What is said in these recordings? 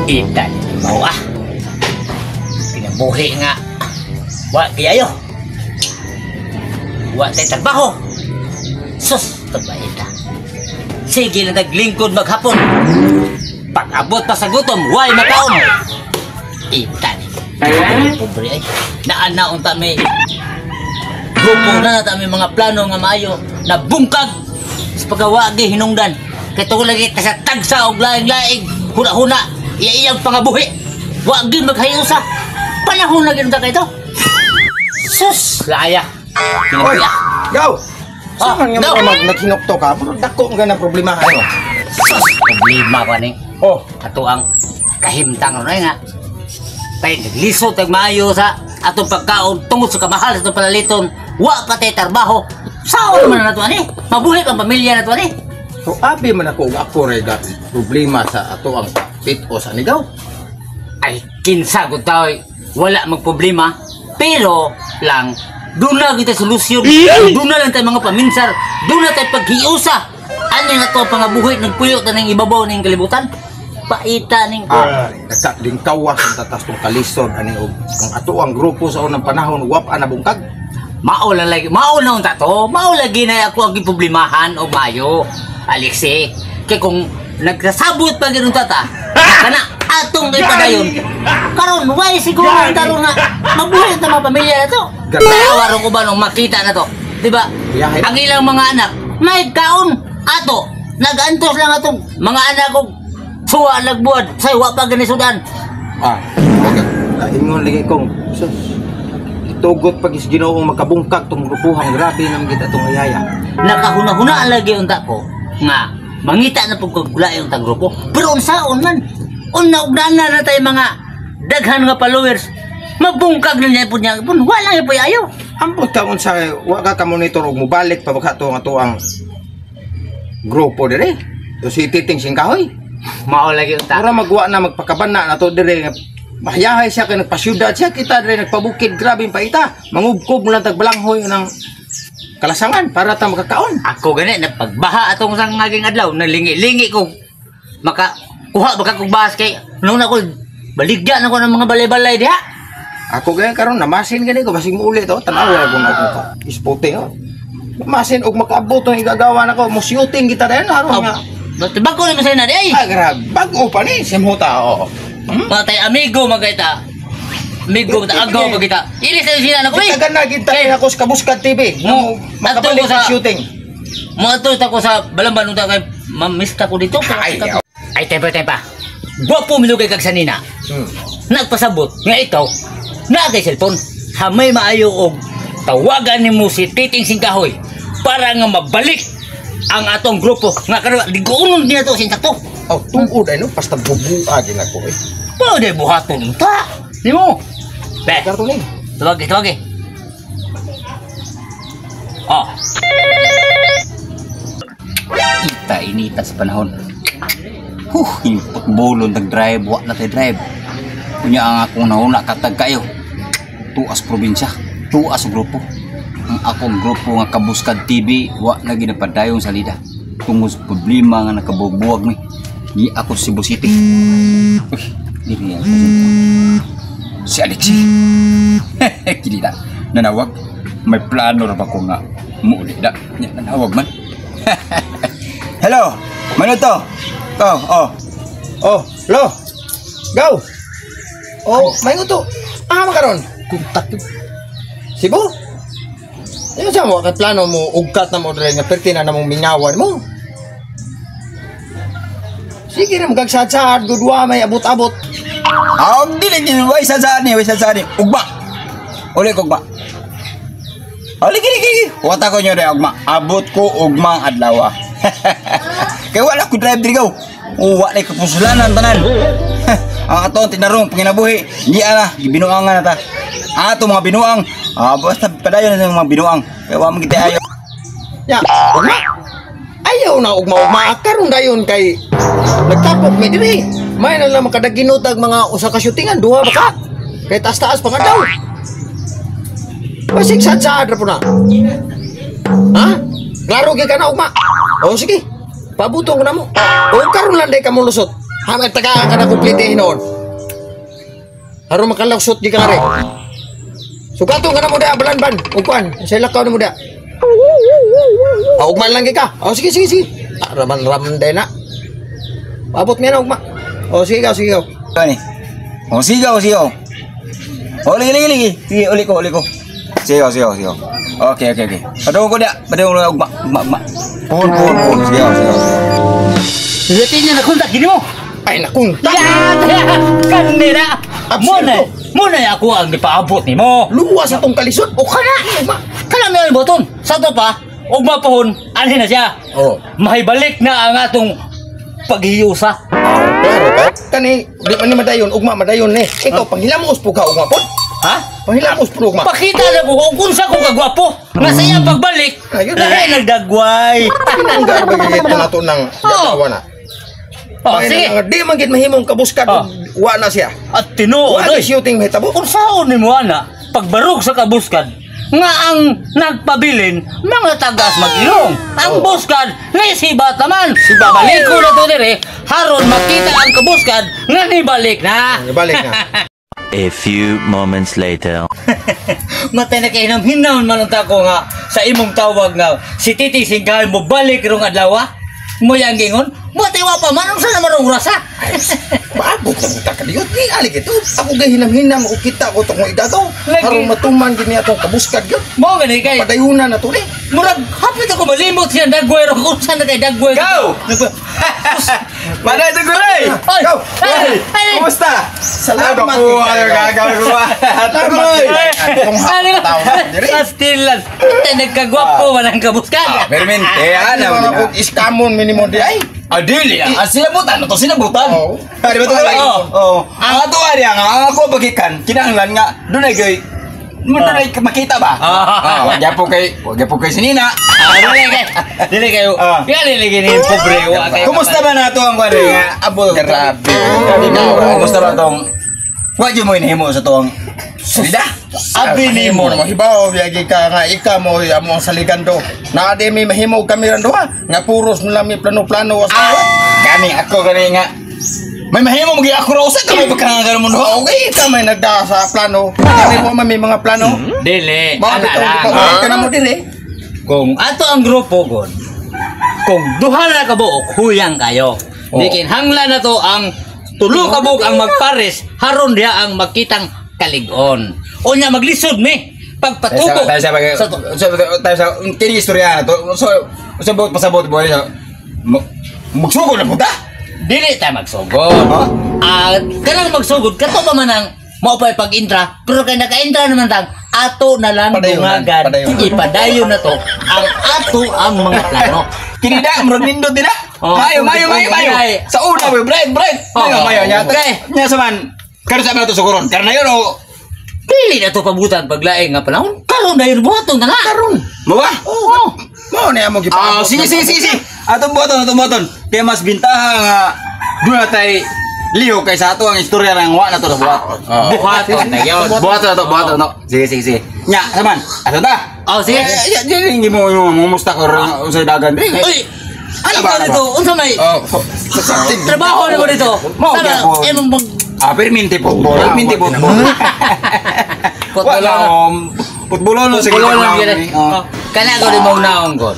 Itan, mau kinabuhi nga. Wa kayo. Wa tay trabaho. Sus, tabayita. Sige na naglingkod maghapon. Pag-abot pa sa gutom, way makaon. Itan. Pobre ay. Naanaon ta may grupo na ta may mga plano nga maayo na bungkag sa pagawagi hinungdan. Kay tungod lagi sa tagsa og laing-laing, huna-huna, iyang pangabuhi. Wa gyud maghayusa. Panahon na gyud ta kay to. Sus, laya. Oy, yaw. Saan nga mo naghinokto ka? Pero dako nga na problema ano. Sus, problema ko ni. Oh, Ato ang kahimtang na nga. Kay naglisod tag maayo sa atong pagkaon tungod sa kamahal sa atong palaliton. Wa pa tay trabaho. Sao man na to ani? Mabuhi ang pamilya na to ani. so abi man ako ray problema sa ato ang pit-o sa nigaw. Ay kinsa gud taoy wala magproblema pero lang doon na kita solusyon. Doon na lang tayo mga paminsar. Doon na tayo paghiusa. Ano nga to pangabuhi nagpuyo ta ning ibabaw ning kalibutan. Paita ning Nagkading kawas ang tatas tong kalisod ani og ang ato ang grupo sa unang panahon wap ana bungkag. mao na unta to. Mao lagi na ako ang giproblemahan og mayo. Alexi, kay kung nagsasabot pa gyud tata. Kana atong kay padayon. Karon why siguro ang taro nga mabuhay ta mga pamilya na to. Tawaron ko ba nung makita na to? Di ba? Ang ilang mga anak may kaon ato. Nagantos lang atong mga anak ko suwa nagbuad say wa pa gani sudan. Ingon lagi kong sus. Itugot pag is Ginoong makabungkag tong grupuhang grabe naman kita tong ayaya. Nakahuna-huna lagi unta ko nga mangita na pug kagula yung tang grupo. Pero unsaon man? Una ugdana na tay mga daghan nga followers. Magbungkag na niya pud niya. Wala gyud ayo. Ambot ka sa wa ka monitor og mobalik pa baka to ang grupo dire. To si Titing Singkahoy. Mao lagi unta. Para magwa na magpakabana na to dire. Mahiyahay siya kay nagpasyudad siya kita dire nagpabukid grabe pa ita. Mangubkob mo lang tagbalanghoy ng kalasangan para ta makakaon. Ako gani napagbaha atong sang ngaging adlaw nalingi-lingi ko. Kuha baka kog bahas kay nung ako baligya na ko ng mga balay-balay diha. Ako gaya karon namasin gani ko basig mo ulit to tanaw ra ko na ko. Ispote oh. Namasin og makaabot ang igagawa nako mo shooting kita dayon aron nga. Basta bako ni masay na di ay. Grabe bago pa ni simhuta oh. Patay amigo magkita. Amigo ta agaw magkita. Ini sa sila na ko eh. Tagan na kita ako sa Kabuskad TV. Mo makabalik sa shooting. Mo ato ta ko sa Balamban unta kay mamista ko dito. Ay tempo. Gwapo milugay kag sanina. Nagpasabot nga ikaw na kay cellphone. Hamay maayo og tawagan nimo si Titing Singkahoy para nga mabalik ang atong grupo nga karon digunon niya to sintakto. Oh, tungod ay no basta bubuha gina ko eh. Pwede buhaton ta. Nimo. Be, Karton ni. tawag. Oh. Inita sa panahon. Yung putbolon nag-drive, wa na tayo drive. Kunya ang akong nauna katag kayo. Tuas probinsya, tuas grupo. Ang akong grupo nga Kabuskad TV, wa na ginapadayon sa lida. Tungod sa problema nga nakabubuwag mi. Di ako si Cebu City. Uy, diri yan. Si Alexi. Kini na, nanawag. May plano ra ba ko nga muuli na. Nanawag man. Hello. Mano to? Oh, lo. Go. Oh, may uto. Makaron. Kontak. Sibo? Ano sa mo? Kaya plano mo, ugkat na mo rin nga pertina na mong mingawan mo. Sige na, magagsadsad, gudwa, may abot-abot. Dili, way sadsad ni. Ugma. Uli ko ugma. Gini. Wata ko nyo rin, ugma. Abot ko, ugma, adlaw. Kaya wala ko drive diri ko. Wala ko pusulanan tanan. Ang aton tinarong panginabuhi. Di ana gibinuangan na ta. Ato mga binuang. Basta padayon na mga binuang. Kaya wa magiti ayo. Ya, ugma. Ayaw na ugma-ugma. Karon dayon kay nagtapok may diri. May na lang makadaginutag mga usa ka shootingan, duha ba ka? Kay taas-taas pa nga daw. Basig sad-sad ra po na. Ha? Klaro gyud ka na ugma. O sige. Pabutong na mo. O karon lang day ka mo lusot. Hamay tagaan ka na kumplite hinon. Harong makalawsot di ka nga rin. Sugato ka na mo da, balanban. Ugkuhan, sa ilakaw na mo da. Ugman lang ka. Sige, sige, sige. Raman-raman din na. Abot mo yan, ugma. Sige, sige. Ano ni? Sigaw. Ligi. Sige, uli ko. Sigaw. Okay. Padung ko dia. Padung ugma. Pun. Sigaw. Lihatin niya nakuntak, gini mo. Ay, nakunta. Kanina. Muna ako ang ipaabot ni mo. Luwas atong kalisod. O ka na. Ugma. Kanang nga yung boton. Sa to pa, ugma pohon, anhin na siya. Mahibalik na ang atong paghiusa. Pero kani, di man ni madayon, ugma madayon ni. Ikaw, panghilamos po ka, ugma po. Ha? Panghilamos po, ugma. Pakita na ko kung sa ko kagwapo. Nga sa iyang pagbalik, Ayun. nagdagway. Pinanggar bagay na ito ng dalawa na. Sige. Di man gid mahimong kabuskad, wa na siya. At tinuod, Wa na shooting mahitabo. kung saan ni mo ana, pagbarog sa kabuskad, nga ang nagpabilin, mga tagas mag-ilong. Ang buskad, nga si Bataman. Babalik ko na to dire, haron makita ang kabuskad, nga nibalik na. Balik na. A few moments later. Matay na kayo ng hinaon manunta ko nga sa imong tawag nga si Titi Singkahan mo balik rong adlaw. Mo yang gingon, matay wa pa man unsa naman ang rasa. Maabot na buta kaliyot ni ali ito. Ako gay hinam-hinam ako kita ko tong idagaw. Lagi. Haron matuman gid niya tong kabuskad gyud. Mo gani kay Padayunan na to ni. murag hapit ako malimot siya dagway ro kung saan na kay dagway. Go! Paday to gulay. Ay, Go! ay, Kumusta? Salamat. Ano gagawin ko ba? Tuloy. Tong hataw diri. Pastilan. Nagkagwapo man ang kabuskad. Permente, Ano ano? ko iskamon minimo di ay. Adili, sinabutan. Ito sinabutan. Oo. Di ba ito? Oo. Ang ato nga niya nga, ako bagikan, kinahanglan nga, doon ay gay, doon ay makita ba? Wag po kay sinina. Dili kayo. Ah. Kaya liligin yung pobre. wa kayo Kumusta ba na ito ang kwan nga? Abo, Grabe. Kumusta ba itong, wag yun mo inihimo sa itong salida? Abi ni mo. Mahibaw yagi ka nga ika mo amo ang saligando. Na di mi mahimo kami rando ha. Nga puros mo lang mi plano-plano was. Kani ako nga, may mahimo magi ako raw sa kamay pagkangagal mo doon. Okay, ka may nagda sa plano. Kami mo man may mga plano. Dili. Bakit Ana ito? lang. Ka na mo dire. Kung ato ang grupo gon, kung duha na kabuok, huyang kayo. Dikin hanglan na to ang tulo kabuok ang magpares, haron diha ang magkitang kaligon. O niya maglisod mi. Pagpatubo. Tayo sa kini istorya na to. So pasabot mo magsugod na punta. Dili tayo magsugod. Kanang magsugod, kato pa man ang maupay pag-intra, pero kay naka-intra naman tang, ato na lang Padayunan, dungagan, padayunan. ipadayon na to, ang ato ang mga plano. Kinida, murag nindot din Oh, Mayo. okay. Sa una, bread. Mayo niya. Okay. Nya saman. Karo sa mga to suguron. Karena yun o. Dili na to pabutan paglaing nga panahon, karon na yun buhaton na nga. Karon. Mawa? Oo. Mo na mo gipaabot. Sige. Atong boton. Kaya mas bintaha nga. Doon na tayo liho kaysa ato ang istorya ng wa na to na buhat. Buhaton na yun. Buhaton na to. Sige. Nya, saman. Ato ta. Oh, sige. Hindi mo mumusta ko rin sa dagan. Uy, ano ba dito? Unsa may trabaho na mo dito? Mao Sana, gyapon. emong mag... Perminti po. Wala putbolo no sige. Kulo lang yun. Kana ko rin mong naong kon.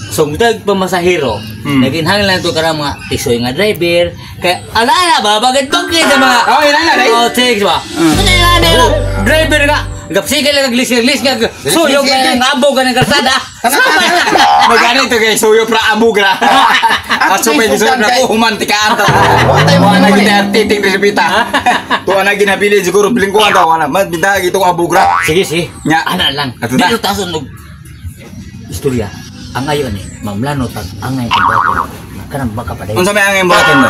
Sungdag pamasahero. Naging hanglan to karang mga tisoy nga driver. Kaya ala ba bagay na mga. Oh, ilan na, day? Oh, sige ba. Ano driver nga. Gapsikal lang glis nga. Suyog nga ang abo ka ng karsada. Magani to kay suyo pra abugra. Aso pa giso na ko humantikaan ta. Wala na kita titik resipita. Tuwa na ginabili siguro bilingkuan ta wala. Mas bida gitong abugra. Sige. Nya. Ana lang. Ato na. Dito tason og istorya. Ang ayon ni mamlano tag angay kang bato. Kanang baka pa Unsa may angay buhaton mo?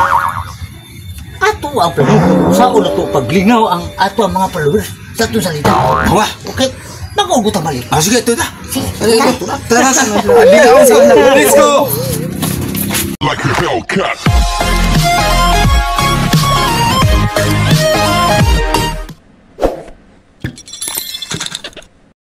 Ato ang plano. Sa una to paglingaw ang ato ang mga followers sa itong salita. Wa. Okay. Mag-ugot ang balik. Sige to ta. Tara. Let's go. Like a Hellcat.